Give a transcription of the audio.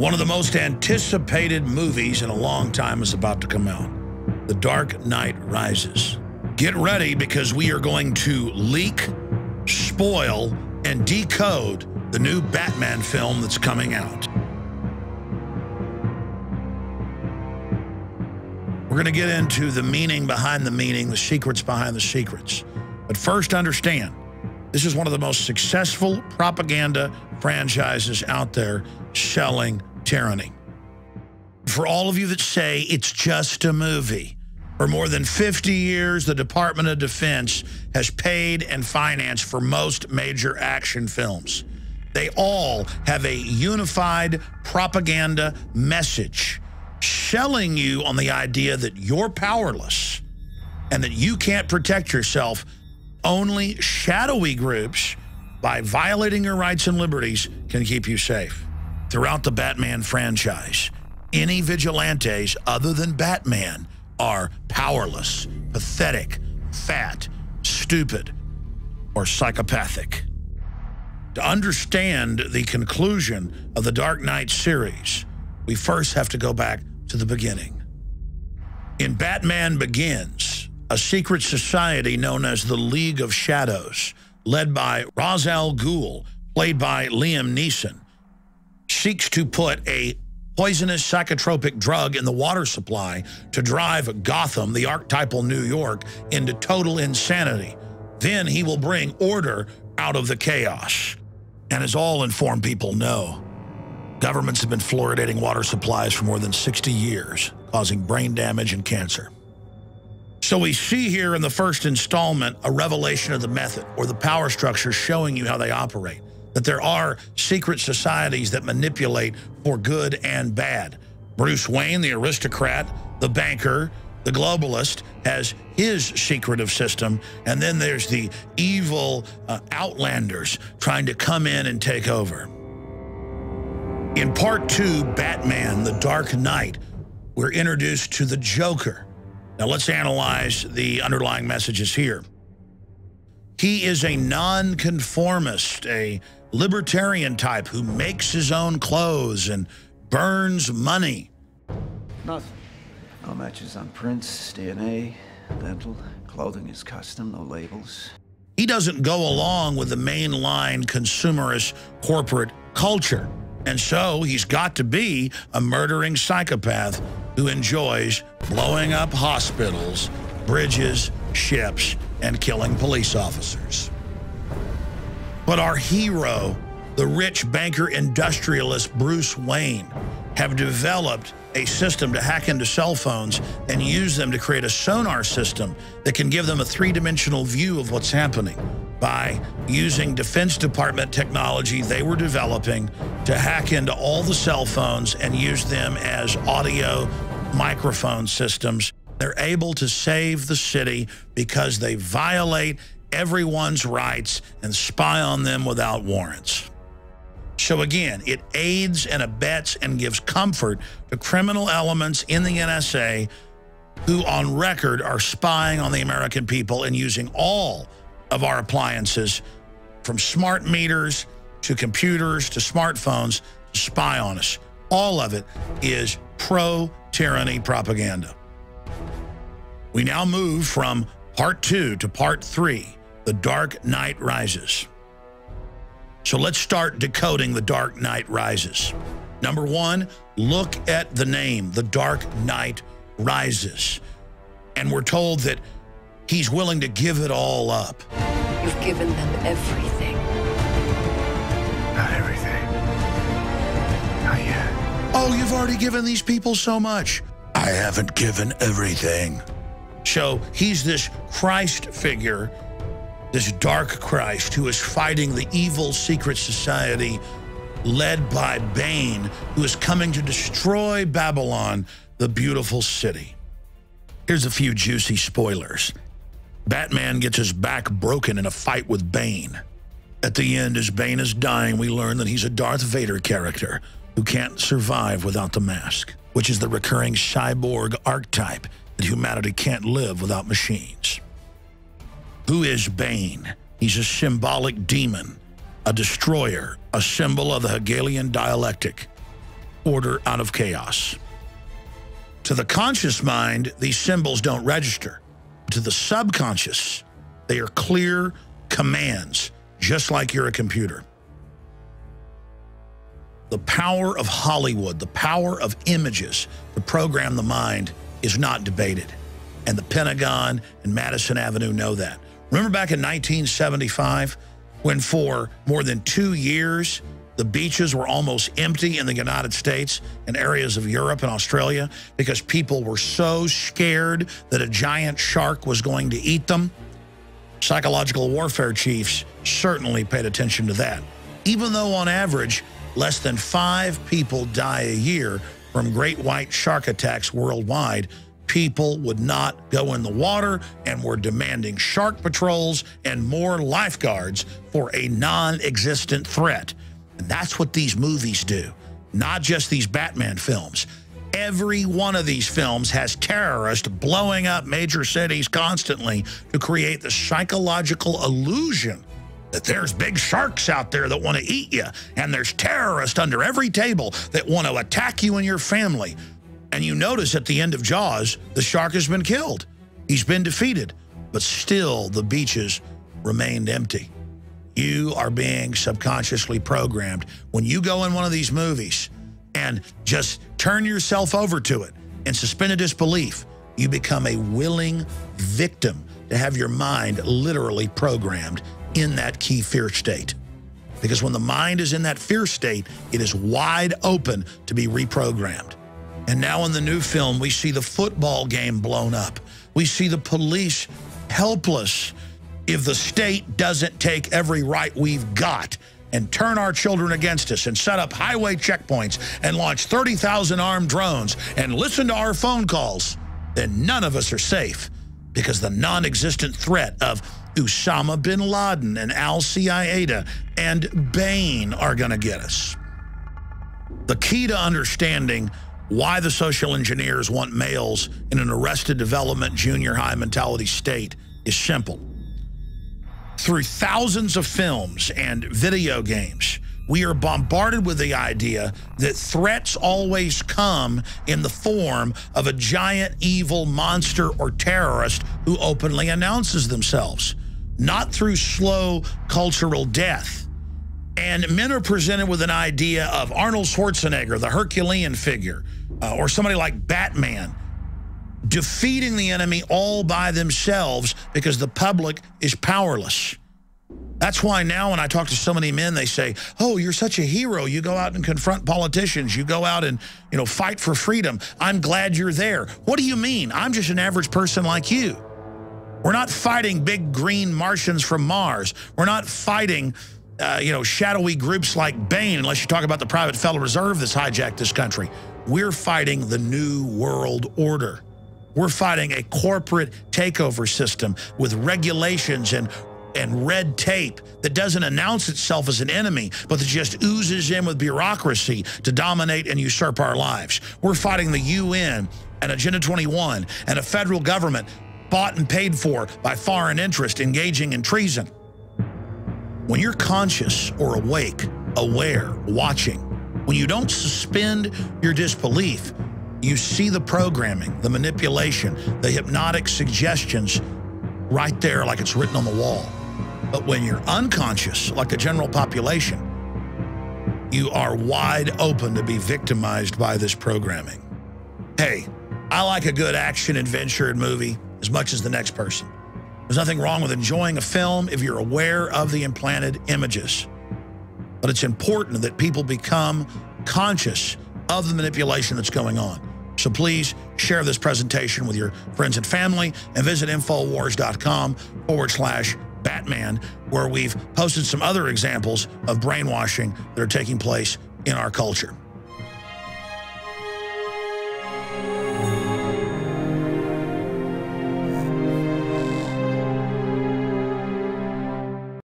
One of the most anticipated movies in a long time is about to come out. The Dark Knight Rises. Get ready, because we are going to leak, spoil, and decode the new Batman film that's coming out. We're going to get into the meaning behind the meaning, the secrets behind the secrets. But first, understand, this is one of the most successful propaganda franchises out there selling tyranny. For all of you that say it's just a movie, for more than 50 years, the Department of Defense has paid and financed for most major action films. They all have a unified propaganda message selling you on the idea that you're powerless and that you can't protect yourself. Only shadowy groups, by violating your rights and liberties, can keep you safe. Throughout the Batman franchise, any vigilantes other than Batman are powerless, pathetic, fat, stupid, or psychopathic. To understand the conclusion of the Dark Knight series, we first have to go back to the beginning. In Batman Begins, a secret society known as the League of Shadows, led by Ra's al Ghul, played by Liam Neeson, seeks to put a poisonous psychotropic drug in the water supply to drive Gotham, the archetypal New York, into total insanity. Then he will bring order out of the chaos. And as all informed people know, governments have been fluoridating water supplies for more than 60 years, causing brain damage and cancer. So we see here in the first installment a revelation of the method, or the power structure, showing you how they operate. That there are secret societies that manipulate for good and bad. Bruce Wayne, the aristocrat, the banker, the globalist, has his secretive system, and then there's the evil outlanders trying to come in and take over. In Part 2, Batman, The Dark Knight, we're introduced to the Joker. Now let's analyze the underlying messages here. He is a nonconformist, a libertarian type who makes his own clothes and burns money. Nothing. No matches on prints, DNA, dental, clothing is custom, no labels. He doesn't go along with the mainline consumerist corporate culture. And so he's got to be a murdering psychopath who enjoys blowing up hospitals, bridges, ships, and killing police officers. But our hero, the rich banker industrialist Bruce Wayne, have developed a system to hack into cell phones and use them to create a sonar system that can give them a three-dimensional view of what's happening by using Defense Department technology they were developing to hack into all the cell phones and use them as audio microphone systems. They're able to save the city because they violate everyone's rights and spy on them without warrants. So again, it aids and abets and gives comfort to criminal elements in the NSA who on record are spying on the American people and using all of our appliances, from smart meters to computers to smartphones, to spy on us. All of it is pro-tyranny propaganda. We now move from Part 2 to Part 3, The Dark Knight Rises. So let's start decoding The Dark Knight Rises. Number one, look at the name, The Dark Knight Rises. And we're told that he's willing to give it all up. You've given them everything. Not everything. Not yet. Oh, you've already given these people so much. I haven't given everything. So he's this Christ figure, this dark Christ who is fighting the evil secret society led by Bane, who is coming to destroy Babylon, the beautiful city. Here's a few juicy spoilers. Batman gets his back broken in a fight with Bane. At the end, as Bane is dying, we learn that he's a Darth Vader character who can't survive without the mask, which is the recurring cyborg archetype that humanity can't live without machines. Who is Bane? He's a symbolic demon, a destroyer, a symbol of the Hegelian dialectic. order out of chaos. To the conscious mind, these symbols don't register. To the subconscious, they are clear commands, just like you're a computer. The power of Hollywood, the power of images to program the mind is not debated. And the Pentagon and Madison Avenue know that. Remember back in 1975, when for more than 2 years, the beaches were almost empty in the United States and areas of Europe and Australia because people were so scared that a giant shark was going to eat them? Psychological warfare chiefs certainly paid attention to that. Even though on average, less than 5 people die a year from great white shark attacks worldwide, people would not go in the water and were demanding shark patrols and more lifeguards for a non-existent threat. And that's what these movies do, not just these Batman films. Every one of these films has terrorists blowing up major cities constantly to create the psychological illusion that there's big sharks out there that want to eat you, and there's terrorists under every table that want to attack you and your family. And you notice at the end of Jaws, the shark has been killed. He's been defeated, but still the beaches remained empty. You are being subconsciously programmed. When you go in one of these movies and just turn yourself over to it in suspended disbelief, you become a willing victim to have your mind literally programmed in that key fear state. Because when the mind is in that fear state, it is wide open to be reprogrammed. And now in the new film, we see the football game blown up. We see the police helpless if the state doesn't take every right we've got and turn our children against us and set up highway checkpoints and launch 30,000 armed drones and listen to our phone calls, then none of us are safe because the non-existent threat of Osama bin Laden and Al-Qaeda and Bane are going to get us. The key to understanding why the social engineers want males in an arrested development junior high mentality state is simple. Through thousands of films and video games, we are bombarded with the idea that threats always come in the form of a giant evil monster or terrorist who openly announces themselves, not through slow cultural death. And men are presented with an idea of Arnold Schwarzenegger, the Herculean figure, or somebody like Batman, defeating the enemy all by themselves because the public is powerless. That's why now when I talk to so many men, they say, oh, you're such a hero. You go out and confront politicians. You go out and, fight for freedom. I'm glad you're there. What do you mean? I'm just an average person like you. We're not fighting big green Martians from Mars. We're not fighting, shadowy groups like Bane, unless you talk about the private Federal Reserve that's hijacked this country. We're fighting the New World Order. We're fighting a corporate takeover system with regulations and red tape that doesn't announce itself as an enemy, but that just oozes in with bureaucracy to dominate and usurp our lives. We're fighting the UN and Agenda 21 and a federal government bought and paid for by foreign interest engaging in treason. When you're conscious or awake, aware, watching, when you don't suspend your disbelief, you see the programming, the manipulation, the hypnotic suggestions right there like it's written on the wall. But when you're unconscious, like the general population, you are wide open to be victimized by this programming. Hey, I like a good action adventure and movie as much as the next person. There's nothing wrong with enjoying a film if you're aware of the implanted images. But it's important that people become conscious of the manipulation that's going on. So please share this presentation with your friends and family and visit Infowars.com/Batman, where we've posted some other examples of brainwashing that are taking place in our culture.